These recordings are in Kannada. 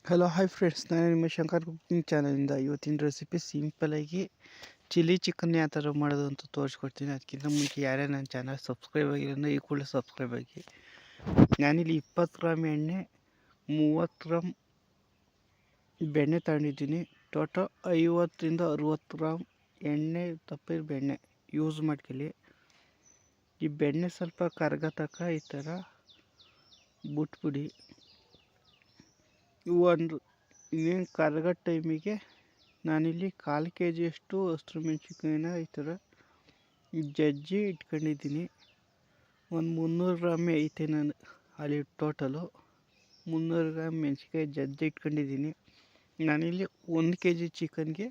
ಹಲೋ ಹಾಯ್ ಫ್ರೆಂಡ್ಸ್, ನಾನು ನಿಮ್ಮ ಶಂಕರ್ ಕುಕಿಂಗ್ ಚಾನಲಿಂದ ಇವತ್ತಿನ ರೆಸಿಪಿ ಸಿಂಪಲಾಗಿ ಚಿಲ್ಲಿ ಚಿಕನ್ ಯಾವ ಥರ ಮಾಡೋದು ಅಂತ ತೋರಿಸ್ಕೊಡ್ತೀನಿ. ಅದಕ್ಕಿಂತ ಮುಂಚೆ ಯಾರೇ ನನ್ನ ಚಾನಲ್ ಸಬ್ಸ್ಕ್ರೈಬ್ ಆಗಿಲ್ಲ ಅಂದರೆ ಈ ಕೂಡಲೇ ಸಬ್ಸ್ಕ್ರೈಬ್ ಆಗಿ. ನಾನಿಲ್ಲಿ 20 ಗ್ರಾಮ್ ಎಣ್ಣೆ, 30 ಗ್ರಾಮ್ ಬೆಣ್ಣೆ ತಗೊಂಡಿದ್ದೀನಿ. ಟೋಟಲ್ 50ರಿಂದ 60 ಗ್ರಾಮ್ ಎಣ್ಣೆ ತಪ್ಪಿದ ಬೆಣ್ಣೆ ಯೂಸ್ ಮಾಡ್ಕೊಳ್ಳಿ. ಈ ಬೆಣ್ಣೆ ಸ್ವಲ್ಪ ಕರ್ಗ ತಕ್ಕ ಈ ಥರ ಬಿಟ್ಬಿಡಿ. ಒಂದು ಇನ್ನೇನು ಕರ್ಗೋ ಟೈಮಿಗೆ ನಾನಿಲ್ಲಿ 1/4 kg ಹಸಿರು ಮೆಣಸಿನ್ಕಾಯಿನ ಈ ಥರ ಜಜ್ಜಿ ಇಟ್ಕೊಂಡಿದ್ದೀನಿ. ಒಂದು 300 ಗ್ರಾಮ್ ಐತೆ ನಾನು ಅಲ್ಲಿ ಟೋಟಲು 300 ಗ್ರಾಮ್ ಮೆಣಸಿನ್ಕಾಯಿ ಜಜ್ಜಿ ಇಟ್ಕೊಂಡಿದ್ದೀನಿ. ನಾನಿಲ್ಲಿ 1 kg ಚಿಕನ್ಗೆ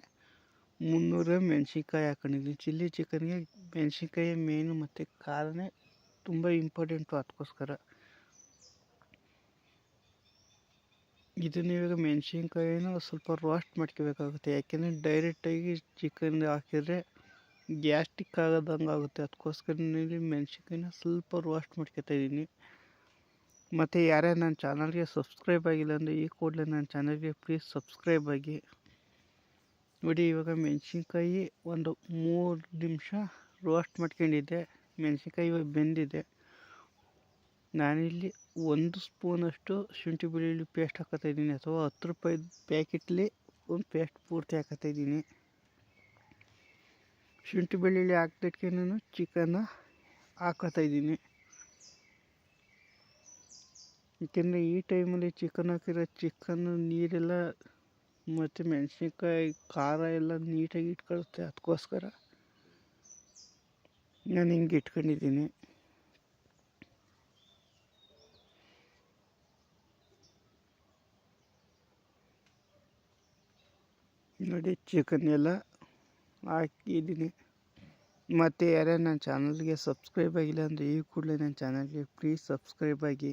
300 ಗ್ರಾಮ್ ಮೆಣಸಿನ್ಕಾಯಿ ಹಾಕೊಂಡಿದ್ದೀನಿ. ಚಿಲ್ಲಿ ಚಿಕನ್ಗೆ ಮೆಣಸಿನ್ಕಾಯಿ ಮೇನು ಮತ್ತು ಖಾರನೇ ತುಂಬ ಇಂಪಾರ್ಟೆಂಟು. ಅದಕ್ಕೋಸ್ಕರ ಇದನ್ನು ಇವಾಗ ಮೆಣಸಿನ್ಕಾಯಿನ ಸ್ವಲ್ಪ ರೋಸ್ಟ್ ಮಾಡ್ಕೋಬೇಕಾಗುತ್ತೆ. ಯಾಕೆಂದರೆ ಡೈರೆಕ್ಟಾಗಿ ಚಿಕನ್ ಹಾಕಿದರೆ ಗ್ಯಾಸ್ಟಿಕ್ ಆಗೋದಂಗೆ ಆಗುತ್ತೆ. ಅದಕ್ಕೋಸ್ಕರ ನಾನು ಮೆಣಸಿನ್ಕಾಯಿನ ಸ್ವಲ್ಪ ರೋಸ್ಟ್ ಮಾಡ್ಕೊತಾ ಇದ್ದೀನಿ. ಮತ್ತು ಯಾರೇ ನನ್ನ ಚಾನಲ್ಗೆ ಸಬ್ಸ್ಕ್ರೈಬ್ ಆಗಿಲ್ಲ ಅಂದರೆ ಈ ಕೂಡಲೇ ನನ್ನ ಚಾನಲ್ಗೆ ಪ್ಲೀಸ್ ಸಬ್ಸ್ಕ್ರೈಬ್ ಆಗಿ. ನೋಡಿ, ಇವಾಗ ಮೆಣಸಿನ್ಕಾಯಿ ಒಂದು 3 ನಿಮಿಷ ರೋಸ್ಟ್ ಮಾಡ್ಕೊಂಡಿದ್ದೆ. ಮೆಣಸಿನ್ಕಾಯಿ ಇವಾಗ ಬೆಂದಿದೆ. ನಾನಿಲ್ಲಿ 1 ಸ್ಪೂನಷ್ಟು ಶುಂಠಿ ಬೆಳ್ಳುಳ್ಳಿ ಪೇಸ್ಟ್ ಹಾಕೋತಾಯಿದ್ದೀನಿ, ಅಥವಾ 10 ರೂಪಾಯಿ ಪ್ಯಾಕೆಟ್ಲಿ ಒಂದು ಪೇಸ್ಟ್ ಪೂರ್ತಿ ಹಾಕೋತಾಯಿದ್ದೀನಿ. ಶುಂಠಿ ಬೆಳ್ಳುಳ್ಳಿ ಹಾಕಿದ್ದಕ್ಕೆ ನಾನು ಚಿಕನ್ನ ಹಾಕೋತಾಯಿದ್ದೀನಿ. ಏಕೆಂದರೆ ಈ ಟೈಮಲ್ಲಿ ಚಿಕನ್ ಹಾಕಿರೋ ಚಿಕನ್ನು ನೀರೆಲ್ಲ ಮತ್ತು ಮೆಣಸಿನ್ಕಾಯಿ ಖಾರ ಎಲ್ಲ ನೀಟಾಗಿ ಇಟ್ಕೊಳ್ಳುತ್ತೆ. ಅದಕ್ಕೋಸ್ಕರ ನಾನು ಹಿಂಗೆ ಇಟ್ಕೊಂಡಿದ್ದೀನಿ. ನೋಡಿ, ಚಿಕನ್ ಎಲ್ಲ ಹಾಕಿದ್ದೀನಿ. ಮತ್ತು ಯಾರೇ ನನ್ನ ಚಾನಲ್ಗೆ ಸಬ್ಸ್ಕ್ರೈಬ್ ಆಗಿಲ್ಲ ಅಂದರೆ ಈ ಕೂಡಲೇ ನನ್ನ ಚಾನಲ್ಗೆ ಪ್ಲೀಸ್ ಸಬ್ಸ್ಕ್ರೈಬ್ ಆಗಿ.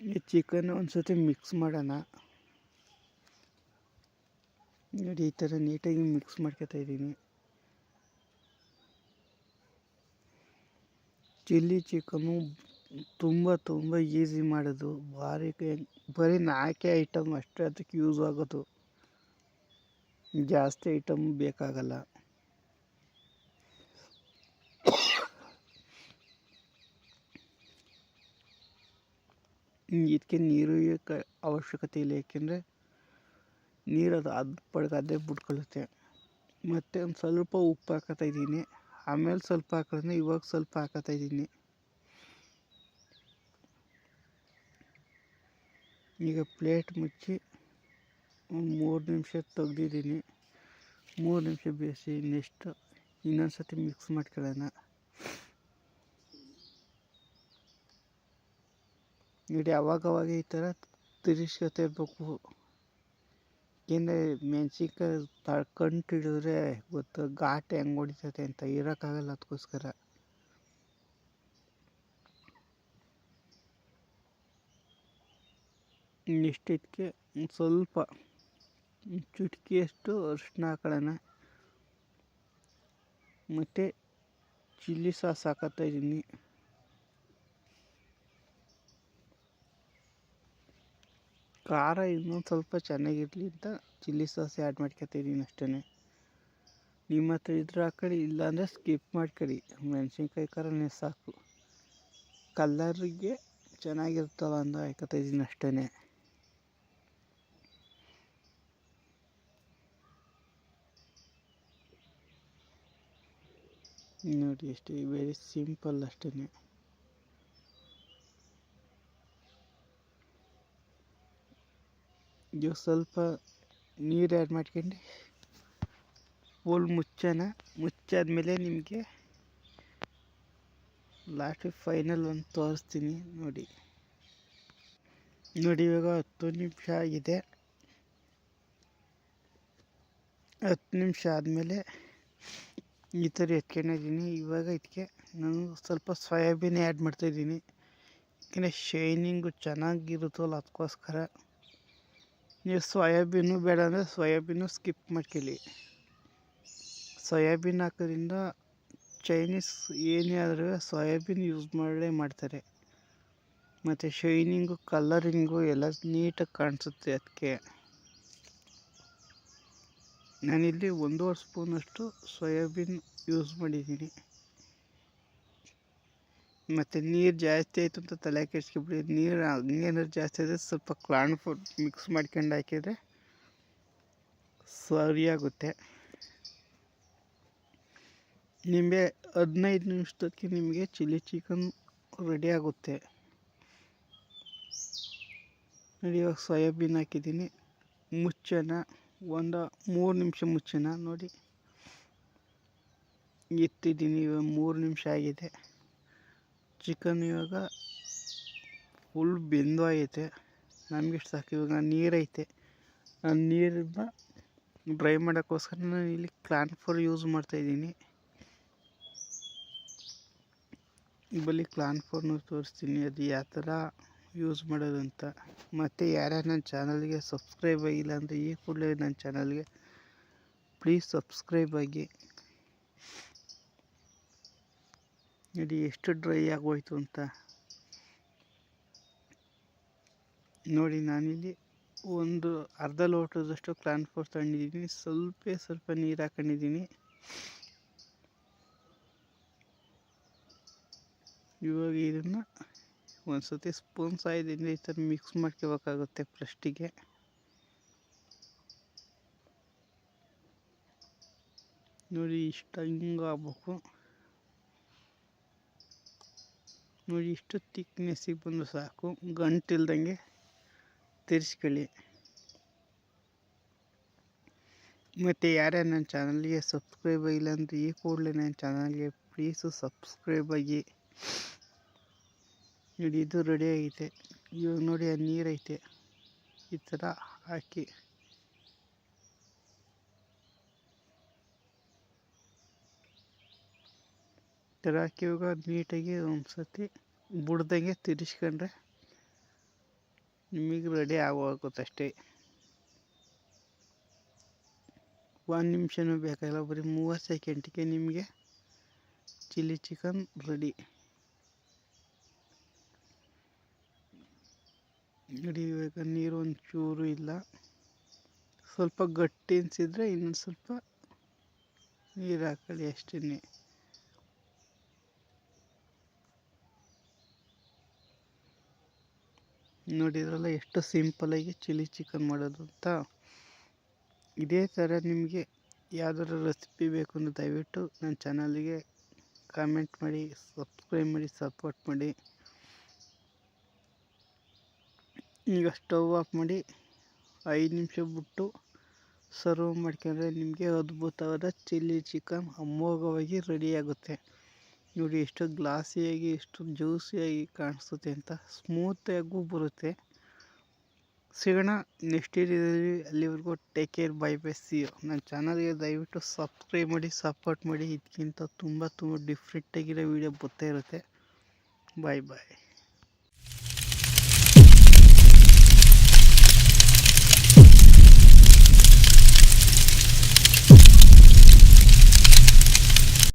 ಈ ಚಿಕನ್ ಒಂದು ಸತಿ ಮಿಕ್ಸ್ ಮಾಡೋಣ. ನೋಡಿ, ಈ ಥರ ನೀಟಾಗಿ ಮಿಕ್ಸ್ ಮಾಡ್ಕೊತಾ ಇದ್ದೀನಿ. ಚಿಲ್ಲಿ ಚಿಕನ್ನು ತುಂಬ ಈಸಿ ಮಾಡೋದು. ಬರೀ 4 ಐಟಮ್ ಅಷ್ಟೇ ಅದಕ್ಕೆ ಯೂಸ್ ಆಗೋದು, ಜಾಸ್ತಿ ಐಟಮ್ ಬೇಕಾಗಲ್ಲ. ಇದಕ್ಕೆ ನೀರು ಅವಶ್ಯಕತೆ ಇಲ್ಲ, ಏಕೆಂದರೆ ನೀರು ಅದು ಪಡ್ಗೆ ಅದೇ ಬಿಟ್ಕೊಳ್ಳುತ್ತೆ. ಮತ್ತು ಒಂದು ಸ್ವಲ್ಪ ಉಪ್ಪು ಹಾಕೋತಾ ಇದ್ದೀನಿ. ಆಮೇಲೆ ಸ್ವಲ್ಪ ಹಾಕಿದ್ರೆ ಇವಾಗ ಸ್ವಲ್ಪ ಹಾಕೋತಾ ಇದ್ದೀನಿ. ಈಗ ಪ್ಲೇಟ್ ಮುಚ್ಚಿ ಒಂದು 3 ನಿಮಿಷ ತೆಗ್ದಿದ್ದೀನಿ. 3 ನಿಮಿಷ ಬೇಯಿಸಿ ನೆಕ್ಸ್ಟ್ ಇನ್ನೊಂದು ಸತಿ ಮಿಕ್ಸ್ ಮಾಡ್ಕೊಳ್ಳೋಣ. ನೋಡಿ, ಅವಾಗವಾಗ ಈ ಥರ ತಿರ್ಸ್ಕೊತಾ ಇರಬೇಕು. ಏಕೆಂದರೆ ಮೆಣಸಿನ್ಕಾಯಿ ಕಂಟು ಹಿಡಿದ್ರೆ ಗೊತ್ತು ಘಾಟ್ ಹೆಂಗೆ ಹೊಡಿತೈತೆ ಅಂತ, ಇರೋಕ್ಕಾಗಲ್ಲ. ಅದಕ್ಕೋಸ್ಕರ ನೆಕ್ಸ್ಟ್ ಇದಕ್ಕೆ ಸ್ವಲ್ಪ ಚುಟಕಿಯಷ್ಟು ಅರಿಶಿನ ಹಾಕೊಳ್ಳೋಣ. ಮತ್ತು ಚಿಲ್ಲಿ ಸಾಸ್ ಹಾಕೋತಾ ಇದ್ದೀನಿ. ಖಾರ ಇನ್ನೊಂದು ಸ್ವಲ್ಪ ಚೆನ್ನಾಗಿರಲಿ ಅಂತ ಚಿಲ್ಲಿ ಸಾಸ್ ಆ್ಯಡ್ ಮಾಡ್ಕೊತಾ ಇದ್ದೀನಿ ಅಷ್ಟೇ. ನಿಮ್ಮ ಹತ್ರ ಇದ್ರೆ ಹಾಕೊಳ್ಳಿ, ಇಲ್ಲಾಂದರೆ ಸ್ಕಿಪ್ ಮಾಡ್ಕೊಳ್ಳಿ. ಮೆಣಸಿನ್ಕಾಯಿ ಖಾರನೇ ಸಾಕು, ಕಲ್ಲರಿಗೆ ಚೆನ್ನಾಗಿರ್ತಲ್ಲ ಅಂತ ಹಾಕೋತಾ ಇದ್ದೀನಿ ಅಷ್ಟೇ. ನೋಡಿ, ಅಷ್ಟೇ, ವೆರಿ ಸಿಂಪಲ್ ಅಷ್ಟೇ. ಇದು ಸ್ವಲ್ಪ ನೀರು ಆ್ಯಡ್ ಮಾಡ್ಕೊಂಡು ಫುಲ್ ಮುಚ್ಚಾದ್ಮೇಲೆ ನಿಮಗೆ ಲಾಸ್ಟಿಗೆ ಫೈನಲ್ ಒಂದು ತೋರಿಸ್ತೀನಿ. ನೋಡಿ, ಇವಾಗ 10 ನಿಮಿಷ ಆಗಿದೆ. 10 ನಿಮಿಷ ಆದಮೇಲೆ ಈ ಥರ ಎತ್ಕೊಂಡಿದ್ದೀನಿ. ಇವಾಗ ಇದಕ್ಕೆ ನಾನು ಸ್ವಲ್ಪ ಸೋಯಾಬೀನ್ ಆ್ಯಡ್ ಮಾಡ್ತಾಯಿದ್ದೀನಿ, ಯಾಕೆಂದರೆ ಶೈನಿಂಗು ಚೆನ್ನಾಗಿರುತ್ತಲ್ಲ. ಅದಕ್ಕೋಸ್ಕರ ನೀವು ಸೋಯಾಬೀನು ಬೇಡ ಅಂದರೆ ಸೋಯಾಬೀನು ಸ್ಕಿಪ್ ಮಾಡ್ಕೊಳ್ಳಿ. ಸೋಯಾಬೀನ್ ಹಾಕೋದ್ರಿಂದ ಚೈನೀಸ್ ಏನೇ ಆದರೂ ಸೋಯಾಬೀನ್ ಯೂಸ್ ಮಾಡೇ ಮಾಡ್ತಾರೆ. ಮತ್ತು ಶೈನಿಂಗು ಕಲರಿಂಗು ಎಲ್ಲ ನೀಟಾಗಿ ಕಾಣಿಸುತ್ತೆ. ಅದಕ್ಕೆ ನಾನಿಲ್ಲಿ 1.5 ಸ್ಪೂನಷ್ಟು ಸೋಯಾಬೀನ್ ಯೂಸ್ ಮಾಡಿದ್ದೀನಿ. ಮತ್ತು ನೀರು ಜಾಸ್ತಿ ಆಯಿತು ಅಂತ ತಲೆ ಕೆಡ್ಸ್ಕೊಬಿಡಿ. ನೀರು ಹಂಗೇನಾದ್ರು ಜಾಸ್ತಿ ಆದರೆ ಸ್ವಲ್ಪ ಕಾರ್ನ್ ಫ್ಲೋರ್ ಮಿಕ್ಸ್ ಮಾಡ್ಕೊಂಡು ಹಾಕಿದರೆ ಸರಿಯಾಗುತ್ತೆ. ನಿಮಗೆ 15 ನಿಮಿಷಕ್ಕೆ ನಿಮಗೆ ಚಿಲ್ಲಿ ಚಿಕನ್ ರೆಡಿ ಆಗುತ್ತೆ. ನೋಡಿ, ಇವಾಗ ಸೋಯಾಬೀನ್ ಹಾಕಿದ್ದೀನಿ. ಮುಚ್ಚೋಣ, ಒಂದು 3 ನಿಮಿಷ ಮುಚ್ಚೋಣ. ನೋಡಿ, ಇಟ್ಟಿದ್ದೀನಿ. ಇವಾಗ 3 ನಿಮಿಷ ಆಗಿದೆ. ಚಿಕನ್ ಇವಾಗ ಫುಲ್ ಬೆಂದು ಆಗೈತೆ. ನಮಗಿಷ್ಟು ಸಾಕು. ಇವಾಗ ನೀರೈತೆ, ಆ ನೀರನ್ನ ಡ್ರೈ ಮಾಡೋಕ್ಕೋಸ್ಕರ ನಾನು ಇಲ್ಲಿ ಕಾರ್ನ್ ಫ್ಲೋರ್ ಯೂಸ್ ಮಾಡ್ತಾಯಿದ್ದೀನಿ. ಬಲ್ಲಿ ಕಾರ್ನ್ ಫ್ಲೋರ್ನ ತೋರಿಸ್ತೀನಿ, ಅದು ಯಾವ ಥರ ಯೂಸ್ ಮಾಡೋದು ಅಂತ. ಮತ್ತು ಯಾರ್ಯಾರು ನನ್ನ ಚಾನಲ್ಗೆ ಸಬ್ಸ್ಕ್ರೈಬ್ ಆಗಿಲ್ಲ ಅಂದರೆ ಈ ಕೂಡಲೇ ನನ್ನ ಚಾನಲ್ಗೆ ಪ್ಲೀಸ್ ಸಬ್ಸ್ಕ್ರೈಬ್ ಆಗಿ. ನೋಡಿ ಎಷ್ಟು ಡ್ರೈ ಆಗೋಯ್ತು ಅಂತ. ನೋಡಿ, ನಾನಿಲ್ಲಿ ಒಂದು ಅರ್ಧ ಲೋಟದಷ್ಟು ಕಾರ್ನ್ ಫ್ಲೋರ್ ತಗೊಂಡಿದ್ದೀನಿ. ಸ್ವಲ್ಪ ನೀರು ಹಾಕೊಂಡಿದ್ದೀನಿ. ಇವಾಗ ಇದನ್ನು ಒಂದು ಸತಿ ಸ್ಪೂನ್ ಸಹಾಯದಿಂದ ಈ ಥರ ಮಿಕ್ಸ್ ಮಾಡ್ಕೋಬೇಕಾಗುತ್ತೆ ಫಸ್ಟಿಗೆ. ನೋಡಿ, ಇಷ್ಟು ಹಿಂಗೆ ಆಗ್ಬೇಕು. ನೋಡಿ, ಇಷ್ಟು ತಿಕ್ನೆಸ್ಸಿಗೆ ಬಂದು ಸಾಕು. ಗಂಟಿಲ್ದಂಗೆ ತಿರ್ಸ್ಕೊಳ್ಳಿ. ಮತ್ತು ಯಾರ್ಯಾರು ನನ್ನ ಚಾನಲ್ಗೆ ಸಬ್ಸ್ಕ್ರೈಬ್ ಆಗಿಲ್ಲ ಅಂದರೆ ಈ ಕೂಡಲೇ ನನ್ನ ಚಾನಲ್ಗೆ ಪ್ಲೀಸು ಸಬ್ಸ್ಕ್ರೈಬ್ ಆಗಿ. ನೋಡಿ, ಇದು ರೆಡಿ ಆಗೈತೆ. ಇವಾಗ ನೋಡಿ, ಆ ನೀರೈತೆ, ಈ ಥರ ಹಾಕಿ ಇವಾಗ ನೀಟಾಗಿ ಒಂದು ಸತಿ ಬುಡ್ದಂಗೆ ತಿರ್ಸ್ಕೊಂಡ್ರೆ ನಿಮಗೆ ರೆಡಿ ಆಗೋಗುತ್ತಷ್ಟೇ. 1 ನಿಮಿಷನೂ ಬೇಕಾಗಿಲ್ಲ, ಬರೀ 30 ಸೆಕೆಂಡ್ಗೆ ನಿಮಗೆ ಚಿಲ್ಲಿ ಚಿಕನ್ ರೆಡಿ. ನೋಡಿ, ಇವಾಗ ನೀರು ಒಂಚೂರು ಇಲ್ಲ. ಸ್ವಲ್ಪ ಗಟ್ಟಿ ಅನಿಸಿದ್ರೆ ಇನ್ನೊಂದು ಸ್ವಲ್ಪ ನೀರು ಹಾಕೊಳ್ಳಿ ಅಷ್ಟೇ. ನೋಡಿದ್ರಲ್ಲ ಎಷ್ಟು ಸಿಂಪಲಾಗಿ ಚಿಲ್ಲಿ ಚಿಕನ್ ಮಾಡೋದು ಅಂತ. ಇದೇ ಥರ ನಿಮಗೆ ಯಾವ್ದಾದ್ರು ರೆಸಿಪಿ ಬೇಕು ಅಂದರೆ ದಯವಿಟ್ಟು ನನ್ನ ಚಾನಲ್ಗೆ ಕಾಮೆಂಟ್ ಮಾಡಿ, ಸಬ್ಸ್ಕ್ರೈಬ್ ಮಾಡಿ, ಸಪೋರ್ಟ್ ಮಾಡಿ. ಈಗ ಸ್ಟವ್ ಆಫ್ ಮಾಡಿ 5 ನಿಮಿಷ ಬಿಟ್ಟು ಸರ್ವ್ ಮಾಡ್ಕೊಂಡ್ರೆ ನಿಮಗೆ ಅದ್ಭುತವಾದ ಚಿಲ್ಲಿ ಚಿಕನ್ ಅಮೋಘವಾಗಿ ರೆಡಿಯಾಗುತ್ತೆ. ನೋಡಿ, ಎಷ್ಟು ಗ್ಲಾಸಿಯಾಗಿ, ಎಷ್ಟು ಜ್ಯೂಸಿಯಾಗಿ ಕಾಣಿಸುತ್ತೆ ಅಂತ. ಸ್ಮೂತಾಗೂ ಬರುತ್ತೆ. ಸಿಗೋಣ ನೆಕ್ಸ್ಟ್ ವಿಡಿಯೋದಲ್ಲಿ. ಅಲ್ಲಿವರೆಗೂ take care, bye bye, see you. ನನ್ನ ಚಾನಲ್ಗೆ ದಯವಿಟ್ಟು ಸಬ್ಸ್ಕ್ರೈಬ್ ಮಾಡಿ, ಸಪೋರ್ಟ್ ಮಾಡಿ. ಇದಕ್ಕಿಂತ ತುಂಬ ಡಿಫ್ರೆಂಟಾಗಿರೋ ವೀಡಿಯೋ ಬರ್ತಾ ಇರುತ್ತೆ. ಬಾಯ್ ಬಾಯ್.